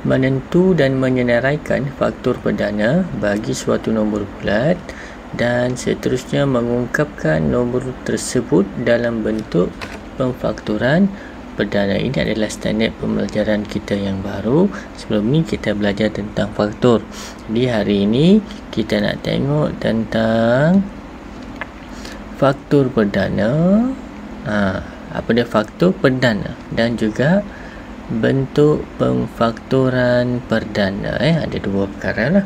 menentu dan menyenaraikan faktor perdana bagi suatu nombor bulat dan seterusnya mengungkapkan nombor tersebut dalam bentuk pemfaktoran perdana. Ini adalah standard pembelajaran kita yang baru. Sebelum ni kita belajar tentang faktor. Jadi hari ini kita nak tengok tentang faktor perdana. Apa dia faktor perdana dan juga bentuk pemfaktoran perdana. Ada dua perkara lah.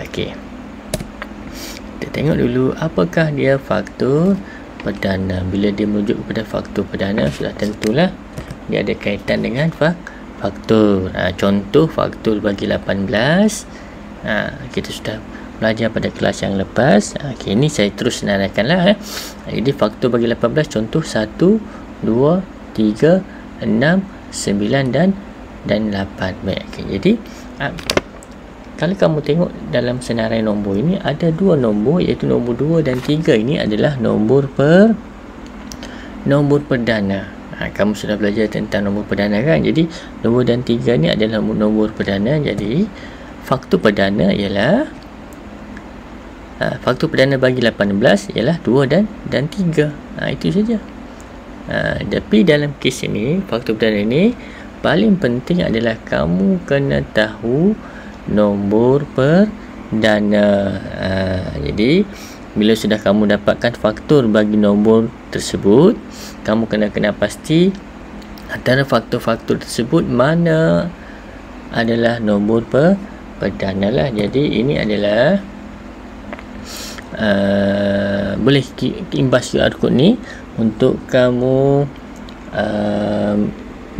Okey. Kita tengok dulu apakah dia faktor perdana. Bila dia merujuk kepada faktor perdana, sudah tentulah dia ada kaitan dengan faktor. Contoh faktor bagi 18. Kita sudah belajar pada kelas yang lepas. Okey, ini saya terus senaraikanlah. Jadi faktor bagi 18 contoh 1, 2, 3, 6, 9 dan 8. Baik, okay. Jadi kalau kamu tengok dalam senarai nombor ini ada dua nombor, iaitu nombor 2 dan 3. Ini adalah nombor perdana. Kamu sudah belajar tentang nombor perdana kan? Jadi nombor dan 3 ni adalah nombor perdana. Jadi faktor perdana ialah faktor perdana bagi 18 ialah 2 dan 3. Itu saja. Tapi dalam kes ini, faktor perdana ini paling penting adalah kamu kena tahu nombor perdana. Jadi bila sudah kamu dapatkan faktor bagi nombor tersebut, kamu kena pasti antara faktor-faktor tersebut mana adalah nombor perdana lah. Jadi ini adalah boleh imbas QR code ni untuk kamu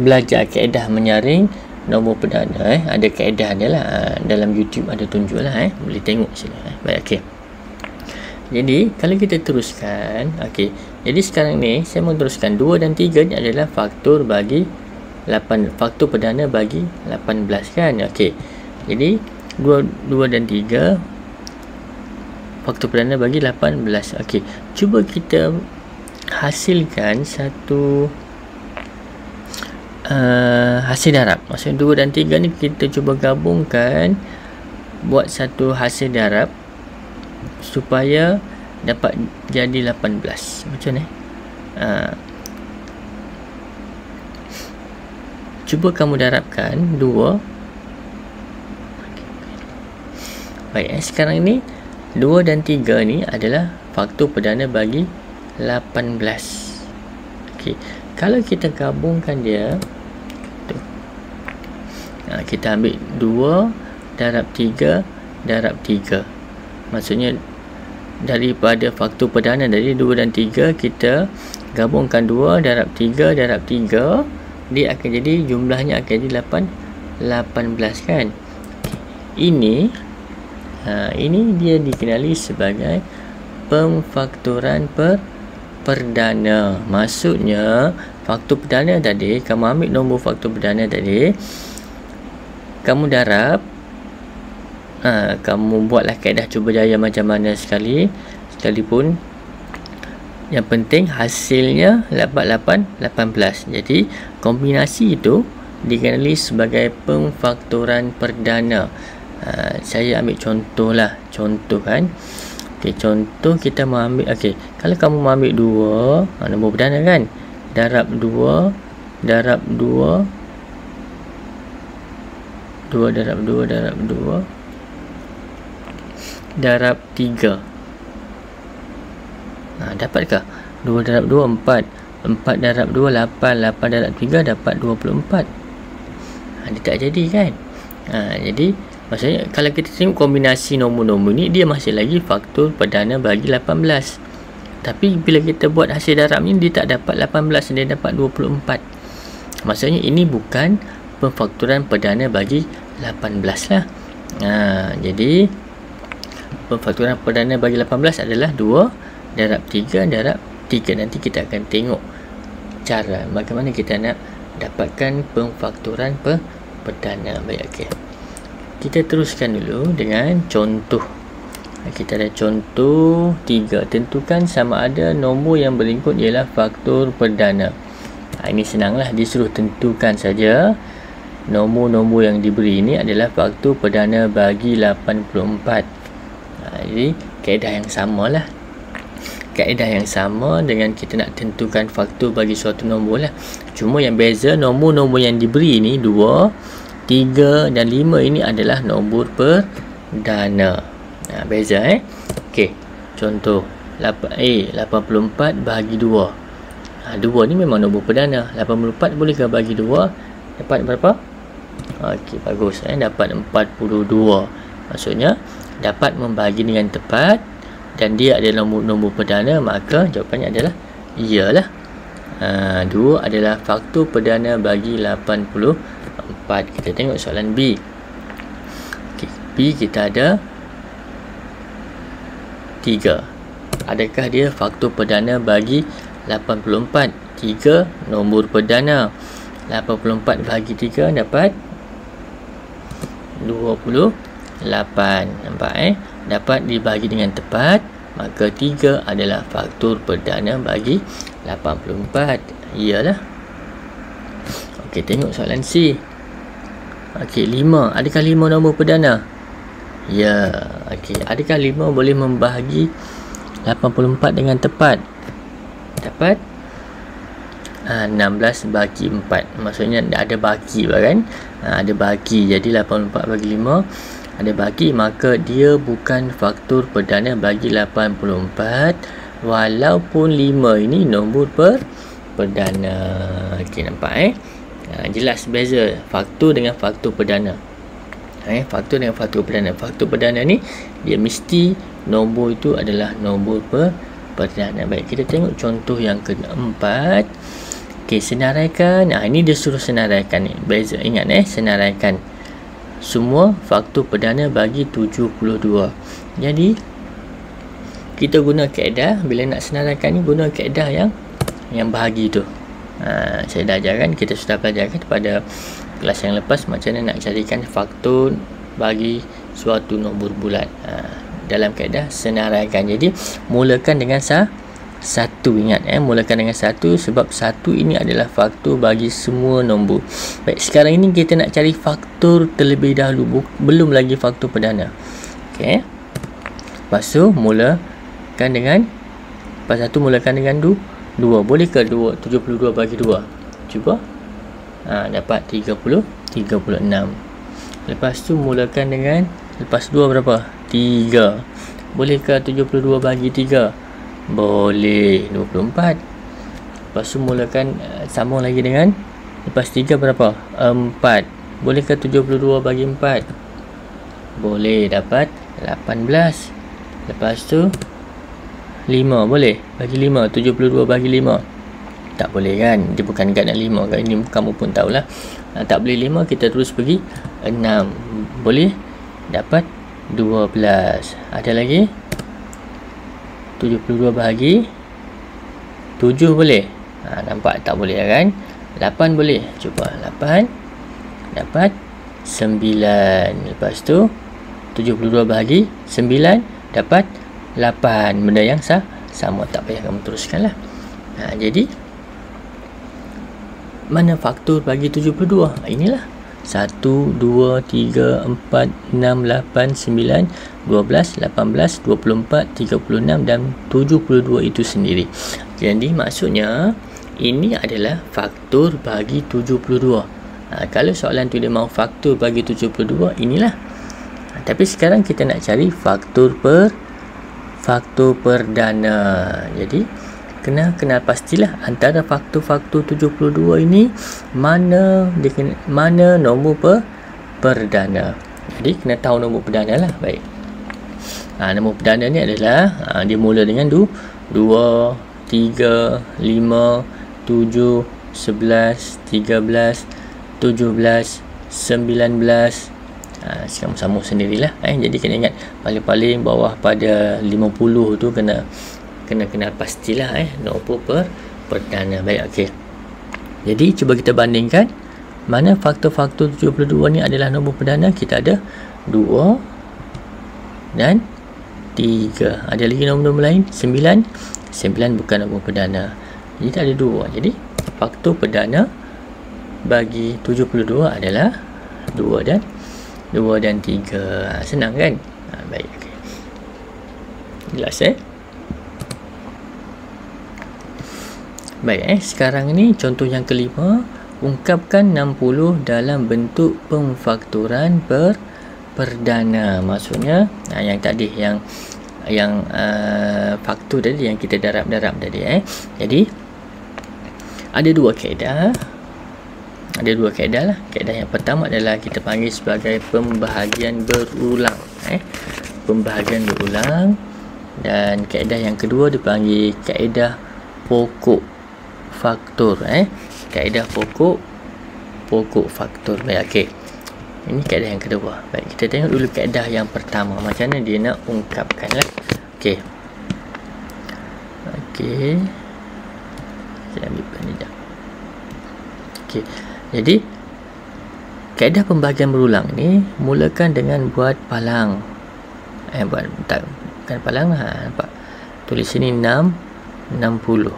belajar kaedah menyaring nombor perdana. Ada kaedah dia lah, dalam YouTube ada tunjuk lah. Boleh tengok sini. Baik, okey. Jadi kalau kita teruskan, okey. Jadi sekarang ni saya mau teruskan 2 dan 3 ni adalah faktor bagi 8, faktor perdana bagi 18 kan. Okey. Jadi 2 dan 3 faktor perdana bagi 18. Okey. Cuba kita hasilkan satu hasil darab. Maksudnya 2 dan 3 ni kita cuba gabungkan, buat satu hasil darab supaya dapat jadi 18. Macam ni. Cuba kamu darabkan 2. Baik, sekarang ni 2 dan 3 ni adalah faktor perdana bagi 18. Okey, kalau kita gabungkan dia, kita ambil 2 darab 3 darab 3. Maksudnya daripada faktor perdana dari 2 dan 3 kita gabungkan 2 darab 3 darab 3, dia akan jadi jumlahnya akan jadi 18 kan. Ini dia dikenali sebagai pemfaktoran perdana. Maksudnya faktor perdana tadi, kamu ambil nombor faktor perdana tadi, kamu darab, kamu buatlah kaedah cuba jaya macam mana sekalipun, yang penting hasilnya dapat 18. Jadi kombinasi itu dikenali sebagai pemfaktoran perdana. Saya ambil contoh kan. Okey, contoh kita mau ambil, okey, kalau kamu mau ambil 2, nombor perdana kan, darab 2 darab 2 darab 2 darab 2 darab 3. Dapatkah? 2 darab 2 4, 4 darab 2 8, 8 darab 3 dapat 24. Dia tak jadi kan. Jadi maksudnya kalau kita tengok kombinasi nombor-nombor ni, dia masih lagi faktor perdana bagi 18. Tapi bila kita buat hasil darab ni, dia tak dapat 18, dia dapat 24. Maksudnya ini bukan pemfaktoran perdana bagi 18 lah. Jadi pemfaktoran perdana bagi 18 adalah 2 darab 3 darab 3. Nanti kita akan tengok cara bagaimana kita nak dapatkan pemfaktoran perdana. Baik, okey. Kita teruskan dulu dengan contoh. Kita ada contoh 3. Tentukan sama ada nombor yang berikut ialah faktor perdana. Ini senanglah, disuruh tentukan saja. nombor-nombor yang diberi ini adalah faktor perdana bagi 84. Jadi kaedah yang sama lah. Kaedah yang sama dengan kita nak tentukan faktor bagi suatu nombor lah. Cuma yang beza, nombor-nombor yang diberi ini 2, 3 dan 5 ini adalah nombor perdana. Beza Okey. Contoh 84 bahagi 2. 2 ni memang nombor perdana. 84 bolehkah bagi 2 dapat berapa? Okey, bagus. Dapat 42. Maksudnya dapat membagi dengan tepat dan dia adalah nombor perdana, maka jawapannya adalah iyalah. 2 adalah faktor perdana bagi 84. Kita tengok soalan B. Okey, B kita ada 3. Adakah dia faktor perdana bagi 84? 3 nombor perdana. 84 bahagi 3 dapat 28. Nampak dapat dibagi dengan tepat, maka 3 adalah faktor perdana bagi 84. Iyalah. Okey, tengok soalan C. Okey, 5. Adakah 5 nombor perdana? Ya. Okey, adakah 5 boleh membahagi 84 dengan tepat? Dapat 16 bagi 4. Maksudnya ada baki kan? Ada baki. Jadi 84 bagi 5 ada baki, maka dia bukan faktor perdana bagi 84 walaupun 5 ini nombor perdana. Okey, nampak jelas beza faktor dengan faktor perdana. Faktor dengan faktor perdana. Faktor perdana ni dia mesti nombor itu adalah nombor perdana. Baik, kita tengok contoh yang keempat. Okey, senaraikan. Ini dia suruh senaraikan ni. Beza, ingat senaraikan semua faktor perdana bagi 72. Jadi kita guna kaedah, bila nak senaraikan ni guna kaedah yang bahagi tu. Saya dah ajarkan, kita sudah belajarkan pada kelas yang lepas macam mana nak carikan faktor bagi suatu nombor bulat dalam kaedah senaraikan. Jadi mulakan dengan satu, ingat mulakan dengan satu, sebab satu ini adalah faktor bagi semua nombor. Baik, sekarang ini kita nak cari faktor terlebih dahulu, belum lagi faktor perdana. Okey, lepas tu mulakan dengan mulakan dengan 2. Bolehkah 72 bagi 2? Cuba. Dapat 36. Lepas tu mulakan dengan lepas 2 berapa? 3. Bolehkah 72 bagi 3? Boleh, 24. Lepas tu mulakan sambung lagi dengan lepas 3 berapa? 4. Bolehkah 72 bagi 4? Boleh, dapat 18. Lepas tu 5, boleh? Bagi 5, 72 bagi 5. Tak boleh kan? Dia bukan guide nak 5 kan? Ini kamu pun tahulah. Tak boleh 5, kita terus pergi 6. Boleh? Dapat 12. Ada lagi? 72 bahagi 7 boleh? Nampak tak boleh kan? 8 boleh? Cuba 8. Dapat 9. Lepas tu 72 bahagi 9 dapat 8. Benda yang sama, tak payah kamu teruskan lah. Jadi mana faktor bagi 72? Inilah 1, 2, 3, 4, 6, 8, 9, 12, 18, 24, 36 dan 72 itu sendiri. Jadi maksudnya ini adalah faktor bagi 72. Kalau soalan tu dia mau faktor bagi 72, inilah. Tapi sekarang kita nak cari faktor perdana. Jadi kena pastilah antara faktor-faktor 72 ini mana nombor perdana. Jadi kena tahu nombor perdana lah. Baik. Nombor perdana ni adalah dia mula dengan 2, 3, 5, 7, 11, 13, 17, 19. Sekarang sambung sendirilah. Jadi kena ingat paling-paling bawah pada 50 tu kena pastilah nombor perdana. Baik, okey. Jadi cuba kita bandingkan mana faktor-faktor 72 ni adalah nombor perdana. Kita ada 2 dan 3. Ada lagi nombor lain? 9 bukan nombor perdana. Jadi ada 2. Jadi faktor perdana bagi 72 adalah 2 dan 3. Senang kan? Baik, okay. Jelas Baik, sekarang ni contoh yang kelima, ungkapkan 60 dalam bentuk pemfaktoran perdana. Maksudnya yang tadi yang faktor tadi yang kita darab tadi Jadi ada dua kaedah. Lah. Kaedah yang pertama adalah kita panggil sebagai pembahagian berulang. Pembahagian berulang. Dan kaedah yang kedua dipanggil kaedah pokok faktor. Kaedah pokok faktor. Baik, okey. Ini kaedah yang kedua. Baik, kita tengok dulu kaedah yang pertama. Macam mana dia nak ungkapkan lah. Okey. Saya ambil pen ni dah. Okey. Jadi kaedah pembahagian berulang ni mulakan dengan buat palang. Bukan palang lah. Nampak? Tulis sini 60.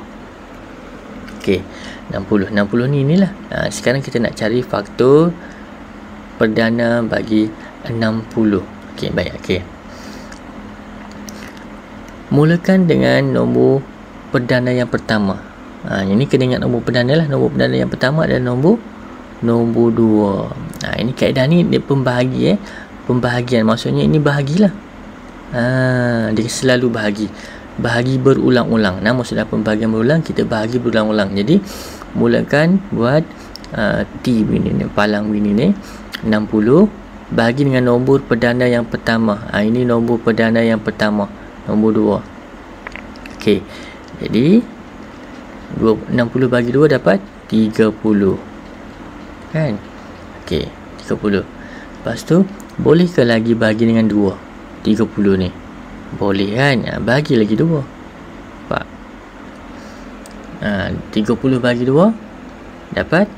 Okey. 60 ni inilah. Sekarang kita nak cari faktor perdana bagi 60. Okey, baik. Okey. Mulakan dengan nombor perdana yang pertama. Ini kena ingat nombor perdana lah. Nombor perdana yang pertama adalah nombor 2. Ini kaedah ni dia pembahagi pembahagian. Maksudnya ini bahagilah. Dia selalu bahagi berulang-ulang. Nama sudah pembahagian berulang, kita bahagi berulang-ulang. Jadi mulakan buat T begini ni, palang begini ni, 60 bahagi dengan nombor perdana yang pertama. Ini nombor perdana yang pertama, nombor 2. Okey. Jadi 60 bagi 2 dapat 30. Kan? Okey, 30. Lepas tu bolehkah lagi bagi dengan 2? 30 ni. Boleh kan? Bagi lagi 2. Nampak? 30 bagi 2 dapat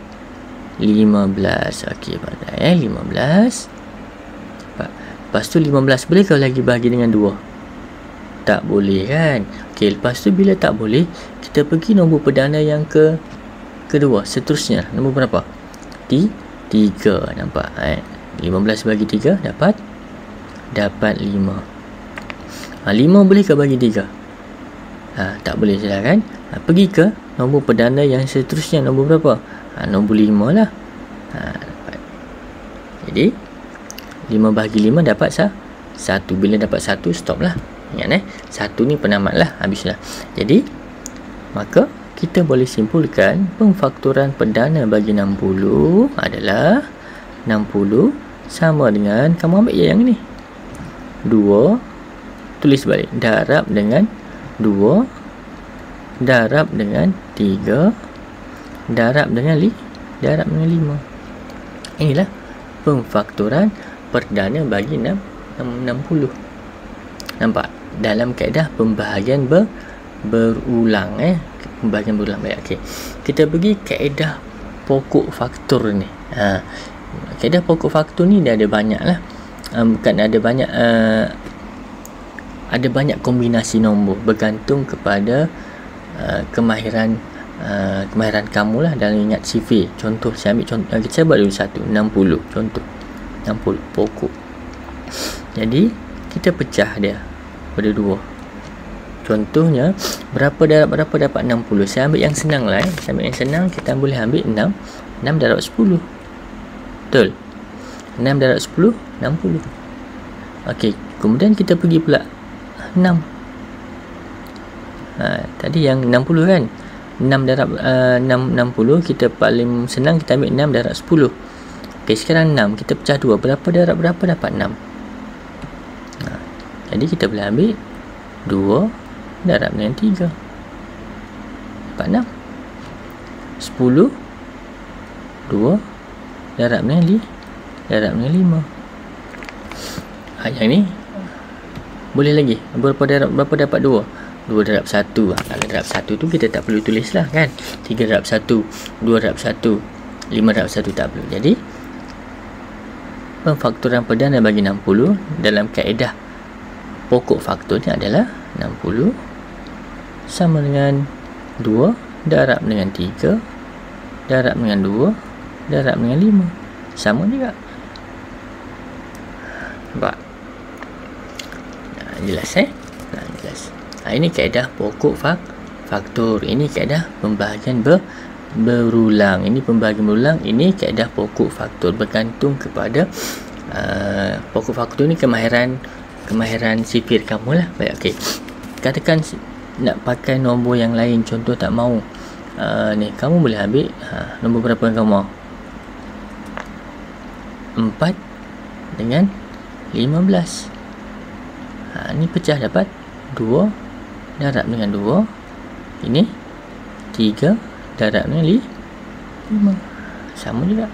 15. Okey, pandai 15. Lepas tu 15 boleh kau lagi bagi dengan 2? Tak boleh kan? Okey, lepas tu bila tak boleh, kita pergi nombor perdana yang kedua. Seterusnya, nombor berapa? 3. Nampak? 15 bagi 3 dapat 5. 5 boleh ke bagi 3? Tak boleh salah kan? Pergi ke nombor perdana yang seterusnya, nombor berapa? Nombor 5 lah. Jadi 5 bagi 5 dapat 1. Bila dapat 1, stop lah. Ingat 1 ni penamat lah, habislah. Jadi maka kita boleh simpulkan pemfaktoran perdana bagi 60 adalah 60 sama dengan, kamu ambil yang ni, 2 tulis balik, darab dengan 2 darab dengan 3 darab dengan 5. Inilah pemfaktoran perdana bagi 60. Nampak? Dalam kaedah pembahagian berulang. Pembahagian berulang. Baik, okey. Kita pergi kaedah pokok faktor ni. Kaedah pokok faktor ni dia ada banyak lah. Bukan ada banyak, ada banyak kombinasi nombor bergantung kepada kemahiran kamu lah dalam ingat sifir. Contoh, saya ambil contoh, saya buat dulu 60. Contoh 60 pokok. Jadi kita pecah dia pada 2. Contohnya, berapa darab berapa dapat 60. Saya ambil yang senang lah. Saya ambil yang senang, kita boleh ambil 6 darab 10. Betul? 6 darab 10 60. Okey, kemudian kita pergi pula 6. Tadi yang 60 kan, 6 darab 60, kita paling senang kita ambil 6 darab 10. Okey, sekarang 6 kita pecah 2, berapa darab berapa dapat 6. Jadi kita boleh ambil 2 darab dengan 3 dapat 6. 10 2 darab dengan 5. Yang ni boleh lagi, berapa dapat 2 darab 1. Kalau darab 1 tu kita tak perlu tulis lah kan, 3 darab 1, 2 darab 1, 5 darab 1 tak perlu. Jadi pemfaktoran perdana bagi 60 dalam kaedah pokok faktor ni adalah 60 sama dengan 2 darab dengan 3 darab dengan 2 darab dengan 5. Sama juga. Nampak? Jelas jelas. Ini kaedah pokok faktor. Ini kaedah pembahagian berulang. Ini pembahagian berulang. Ini kaedah pokok faktor. Bergantung kepada pokok faktor ni kemahiran sifir kamu lah. Baik, okey. Katakan nak pakai nombor yang lain, contoh tak mau. Ni kamu boleh ambil nombor berapa yang kamu mau? 4 dengan 15. Ni pecah dapat 2 darab dengan 2. Ini 3 darab dengan 5. Sama juga.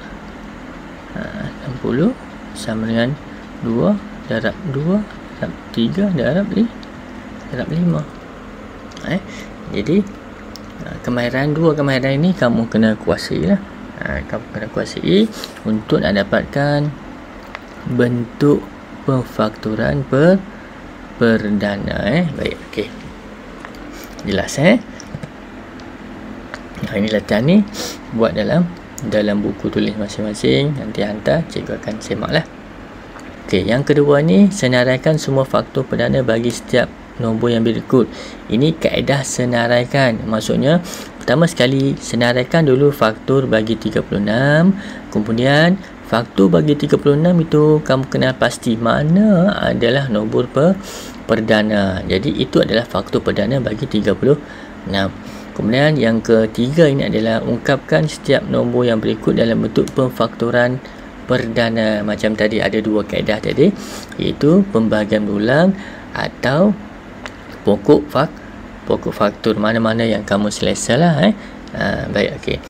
60 sama dengan 2 darab 2 darab 3 darab 5. Jadi kemahiran ini kamu kena kuasai lah. Kamu kena kuasai untuk nak dapatkan bentuk pemfaktoran perdana. Baik, okey. Jelas ini latihan ni buat dalam buku tulis masing-masing. Nanti hantar, cikgu akan semak lah. Okey, yang kedua ni, senaraikan semua faktor perdana bagi setiap nombor yang berikut. Ini kaedah senaraikan. Maksudnya, pertama sekali senaraikan dulu faktor bagi 36. Kemudian faktor bagi 36 itu kamu kenal pasti mana adalah nombor perdana. Jadi itu adalah faktor perdana bagi 36. Kemudian yang ketiga ini adalah ungkapkan setiap nombor yang berikut dalam bentuk pemfaktoran perdana. Macam tadi ada dua kaedah tadi, iaitu pembahagian berulang atau pokok faktor. Mana-mana yang kamu selesa lah. Baik, okey.